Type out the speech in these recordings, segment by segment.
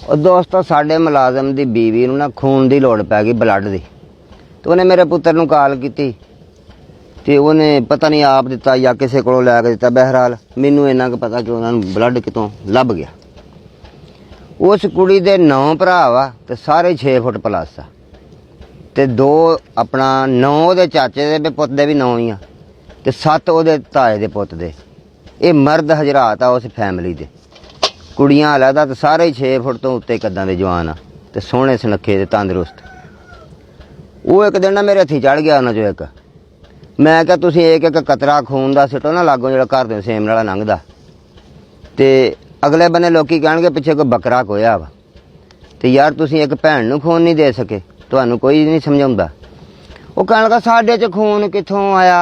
और दोस्तों साडे मुलाजम की बीवी नूं ना खून की लोड़ पै गई ब्लड की। तो उन्हें मेरे पुत्र नूं कॉल की ते उन्हें पता नहीं आप दिता या किसी को लैके दिता। बहरहाल मैनू इन्ना क पता कि उन्होंने ब्लड कितों लभ गया। उस कुड़ी दे 9 भरा वा ते सारे 6 फुट प्लस आ ते 2 अपना 9 दे चाचे दे पुत दे भी 9 ही आ ते 7 ओहदे ताए दे पुत दे। ये मर्द हजरात आ उस फैमिली दे। कुड़ियां अलहदा ते सारे 6 फुट तो उत्ते कद्दां दे जवान आ ते सोहणे सुनखे ते तंदरुस्त। वो एक दिन ना मेरे हत्थी चढ़ गया उन्हां चों एक। मैं क्या तुसीं एक एक कतरा खून दा सिटो ना लागों जिहड़ा घर दे सेम नाला लंघदा ते अगले बन्ने लोकी कहणगे पिछे कोई बकरा कोया वा ते यार तुसीं एक भैन नूं खून नहीं दे सके, तुहानूं कोई नहीं समझाउंदा। वो कहण लगा साडे च खून कित्थों आया।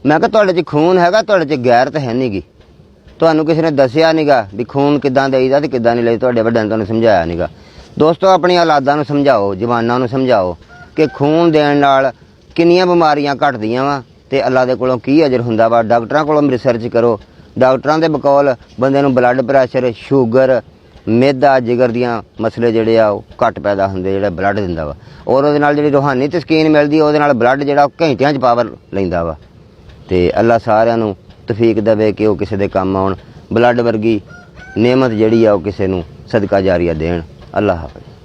मैं कहा तुहाडे च खून हैगा, तुहाडे च गैरत है नहीं गी। तुहानूं किसी ने दस्सिया नीगा भी खून किद्दां देईदा ते किद्दां नहीं लईदा, तुहाडे वड्डिआं ने तुहानूं समझाया नीगा। दोस्तों अपनी औलादां नूं समझाओ, जवानां नूं समझाओ कि खून देण नाल किन्नियां बीमारियां घटदियां वा ते अल्लाह दे कोलों की अजर हुंदा वा। डॉक्टरां कोलों रिसर्च करो। डॉक्टरां दे बकौल बंदे नूं ब्लड प्रैशर, शूगर, मेदा, जिगर दियां मसले जिहड़े आ ओह घट पैदा हुंदे जिहड़ा ब्लड दिंदा वा। और उहदे नाल जिहड़ी रूहानी तस्कीन मिलदी उहदे नाल ब्लड जिहड़ा घंटियां च पावर लैंदा वा। ते अल्लाह सारिआं नूं तौफीक देवे कि ओह किसे दे काम आउण। ब्लड वर्गी नेमत जिहड़ी आ ओह किसे नूं सदका जारिया देण। अल्लाह हाफ़िज़।